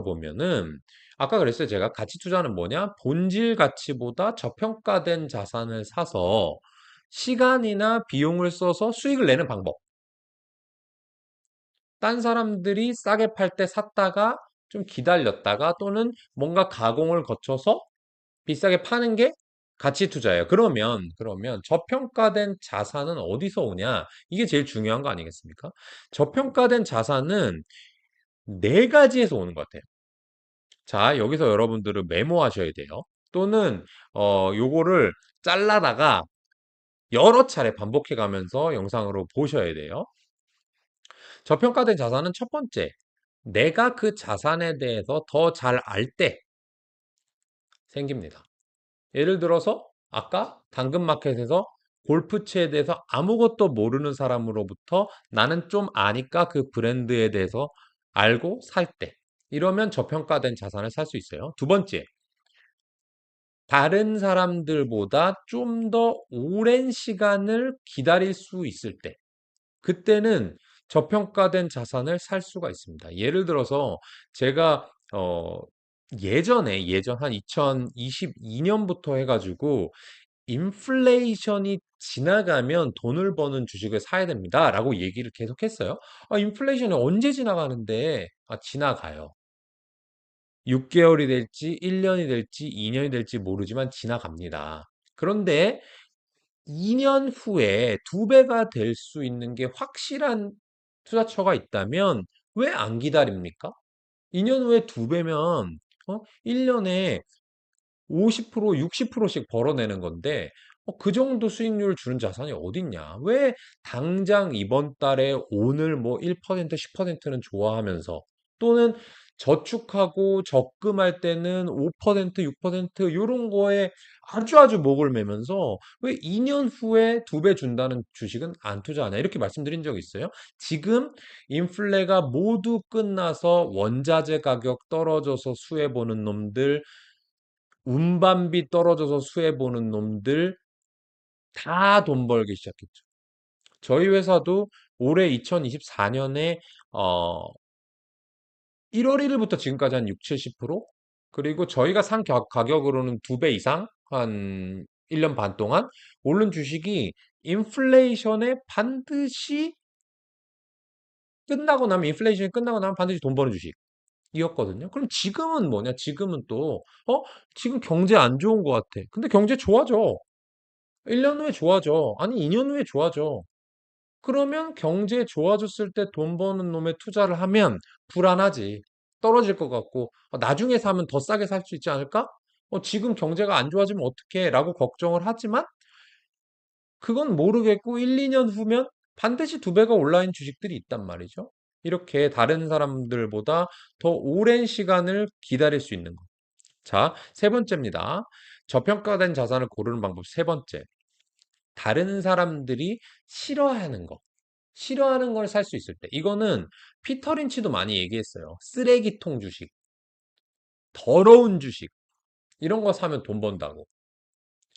보면은 아까 그랬어요. 제가 가치 투자는 뭐냐? 본질 가치보다 저평가된 자산을 사서 시간이나 비용을 써서 수익을 내는 방법. 딴 사람들이 싸게 팔 때 샀다가 좀 기다렸다가 또는 뭔가 가공을 거쳐서 비싸게 파는 게 가치 투자예요. 그러면 저평가된 자산은 어디서 오냐? 이게 제일 중요한 거 아니겠습니까? 저평가된 자산은 네 가지에서 오는 것 같아요. 자, 여기서 여러분들은 메모하셔야 돼요. 또는 요거를 잘라다가 여러 차례 반복해 가면서 영상으로 보셔야 돼요. 저평가된 자산은 첫 번째, 내가 그 자산에 대해서 더 잘 알 때 생깁니다. 예를 들어서 아까 당근마켓에서 골프채에 대해서 아무것도 모르는 사람으로부터 나는 좀 아니까 그 브랜드에 대해서 알고 살 때. 이러면 저평가된 자산을 살 수 있어요. 두 번째, 다른 사람들보다 좀 더 오랜 시간을 기다릴 수 있을 때. 그때는 저평가된 자산을 살 수가 있습니다. 예를 들어서 제가 예전 한 2022년부터 해가지고 인플레이션이 지나가면 돈을 버는 주식을 사야 됩니다라고 얘기를 계속 했어요. 아, 인플레이션이 언제 지나가는데? 아, 지나가요. 6개월이 될지 1년이 될지 2년이 될지 모르지만 지나갑니다. 그런데 2년 후에 2배가 될 수 있는 게 확실한 투자처가 있다면 왜 안 기다립니까? 2년 후에 2배면 1년에 50%, 60%씩 벌어내는 건데 그 정도 수익률을 주는 자산이 어딨냐? 왜 당장 이번 달에 오늘 뭐 1%, 10%는 좋아하면서 또는 저축하고 적금할 때는 5%, 6% 이런 거에 아주 목을 매면서 왜 2년 후에 2배 준다는 주식은 안 투자하냐? 이렇게 말씀드린 적 있어요. 지금 인플레가 모두 끝나서 원자재 가격 떨어져서 수혜 보는 놈들 운반비 떨어져서 수혜 보는 놈들 다 돈 벌기 시작했죠. 저희 회사도 올해 2024년에 1월 1일부터 지금까지 한 6, 70% 그리고 저희가 산 가격으로는 2배 이상 한 1년 반 동안 오른 주식이 인플레이션에 반드시 끝나고 나면 인플레이션이 끝나고 나면 반드시 돈 버는 주식이었거든요. 그럼 지금은 뭐냐? 지금은 또 지금 경제 안 좋은 것 같아. 근데 경제 좋아져. 1년 후에 좋아져. 아니, 2년 후에 좋아져. 그러면 경제 좋아졌을 때 돈 버는 놈에 투자를 하면 불안하지. 떨어질 것 같고, 나중에 사면 더 싸게 살 수 있지 않을까? 지금 경제가 안 좋아지면 어떡해? 라고 걱정을 하지만, 그건 모르겠고, 1, 2년 후면 반드시 2배가 올라인 주식들이 있단 말이죠. 이렇게 다른 사람들보다 더 오랜 시간을 기다릴 수 있는 거. 자, 세 번째입니다. 저평가된 자산을 고르는 방법 세 번째. 다른 사람들이 싫어하는 거. 싫어하는 걸 살 수 있을 때. 이거는 피터 린치도 많이 얘기했어요. 쓰레기통 주식, 더러운 주식, 이런 거 사면 돈 번다고.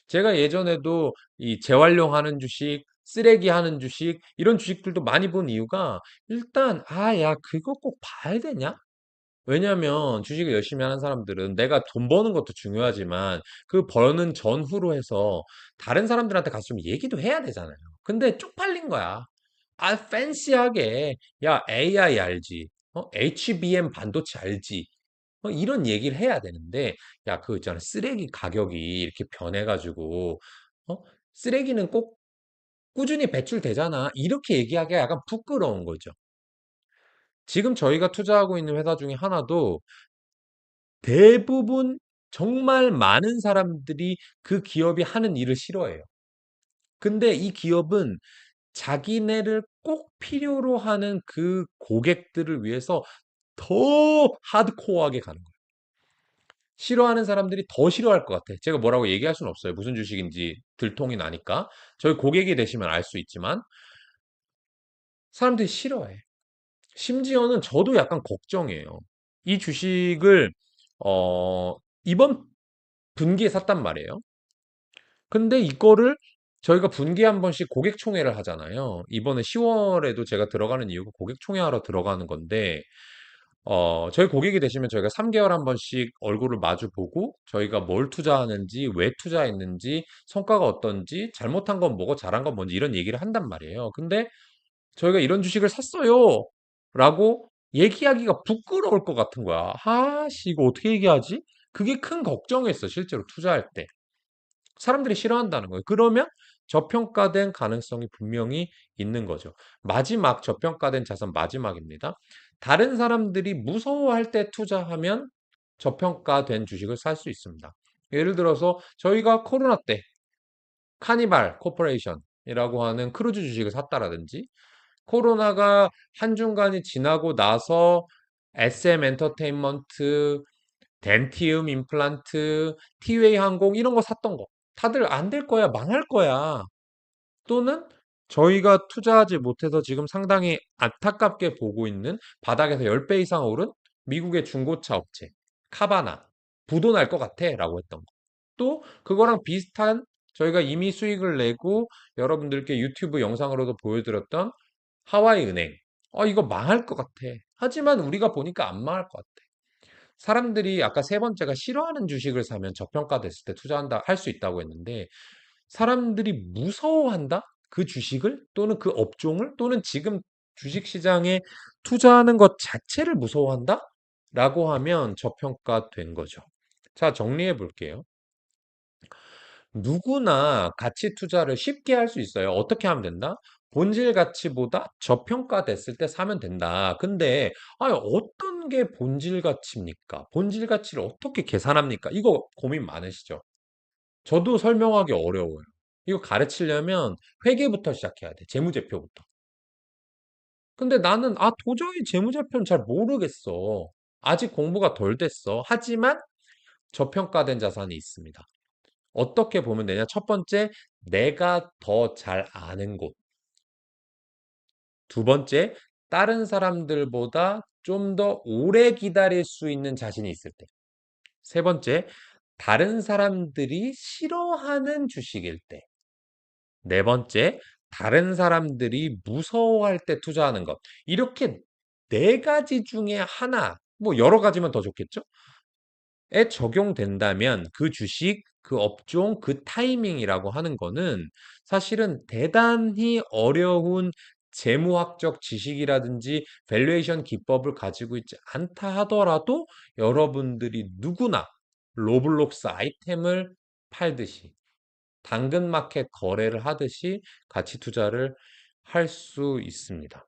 제가 예전에도 이 재활용하는 주식, 쓰레기 하는 주식, 이런 주식들도 많이 본 이유가 일단, 야, 그거 꼭 봐야 되냐? 왜냐면 주식을 열심히 하는 사람들은 내가 돈 버는 것도 중요하지만 그 버는 전후로 해서 다른 사람들한테 가서 좀 얘기도 해야 되잖아요. 근데 쪽팔린 거야. 아, 팬시하게, 야, AI 알지? HBM 반도체 알지? 이런 얘기를 해야 되는데, 야, 그거 있잖아. 쓰레기 가격이 이렇게 변해가지고, 어? 쓰레기는 꼭 꾸준히 배출되잖아. 이렇게 얘기하기가 약간 부끄러운 거죠. 지금 저희가 투자하고 있는 회사 중에 하나도 대부분 정말 많은 사람들이 그 기업이 하는 일을 싫어해요. 근데 이 기업은 자기네를 꼭 필요로 하는 그 고객들을 위해서 더 하드코어하게 가는 거예요. 싫어하는 사람들이 더 싫어할 것 같아. 제가 뭐라고 얘기할 수는 없어요. 무슨 주식인지 들통이 나니까. 저희 고객이 되시면 알 수 있지만 사람들이 싫어해. 심지어는 저도 약간 걱정이에요. 이 주식을 이번 분기에 샀단 말이에요. 근데 이거를 저희가 분기에 한 번씩 고객 총회를 하잖아요. 이번에 10월에도 제가 들어가는 이유가 고객 총회하러 들어가는 건데 저희 고객이 되시면 저희가 3개월 한 번씩 얼굴을 마주 보고 저희가 뭘 투자하는지, 왜 투자했는지, 성과가 어떤지, 잘못한 건 뭐고 잘한 건 뭔지 이런 얘기를 한단 말이에요. 근데 저희가 이런 주식을 샀어요. 라고 얘기하기가 부끄러울 것 같은 거야. 씨, 이거 어떻게 얘기하지? 그게 큰 걱정이었어, 실제로 투자할 때. 사람들이 싫어한다는 거예요. 그러면 저평가된 가능성이 분명히 있는 거죠. 마지막 저평가된 자산 마지막입니다. 다른 사람들이 무서워할 때 투자하면 저평가된 주식을 살 수 있습니다. 예를 들어서 저희가 코로나 때 카니발 코퍼레이션이라고 하는 크루즈 주식을 샀다라든지 코로나가 한중간이 지나고 나서 SM 엔터테인먼트, 덴티움 임플란트, 티웨이 항공 이런 거 샀던 거. 다들 안 될 거야, 망할 거야. 또는 저희가 투자하지 못해서 지금 상당히 안타깝게 보고 있는 바닥에서 10배 이상 오른 미국의 중고차 업체, 카바나, 부도 날 것 같아 라고 했던 거. 또 그거랑 비슷한 저희가 이미 수익을 내고 여러분들께 유튜브 영상으로도 보여드렸던 하와이 은행. 이거 망할 것 같아. 하지만 우리가 보니까 안 망할 것 같아. 사람들이 아까 세 번째가 싫어하는 주식을 사면 저평가됐을 때 투자한다, 할 수 있다고 했는데, 사람들이 무서워한다? 그 주식을? 또는 그 업종을? 또는 지금 주식시장에 투자하는 것 자체를 무서워한다? 라고 하면 저평가된 거죠. 자, 정리해 볼게요. 누구나 가치 투자를 쉽게 할 수 있어요. 어떻게 하면 된다? 본질 가치보다 저평가됐을 때 사면 된다. 근데 어떤 게 본질 가치입니까? 본질 가치를 어떻게 계산합니까? 이거 고민 많으시죠? 저도 설명하기 어려워요. 이거 가르치려면 회계부터 시작해야 돼. 재무제표부터. 근데 나는 도저히 재무제표는 잘 모르겠어. 아직 공부가 덜 됐어. 하지만 저평가된 자산이 있습니다. 어떻게 보면 되냐? 첫 번째, 내가 더 잘 아는 곳. 두 번째, 다른 사람들보다 좀 더 오래 기다릴 수 있는 자신이 있을 때. 세 번째, 다른 사람들이 싫어하는 주식일 때. 네 번째, 다른 사람들이 무서워할 때 투자하는 것. 이렇게 네 가지 중에 하나, 뭐 여러 가지면 더 좋겠죠? 에 적용된다면 그 주식, 그 업종, 그 타이밍이라고 하는 거는 사실은 대단히 어려운 재무학적 지식이라든지 밸류에이션 기법을 가지고 있지 않다 하더라도 여러분들이 누구나 로블록스 아이템을 팔듯이 당근마켓 거래를 하듯이 가치 투자를 할 수 있습니다.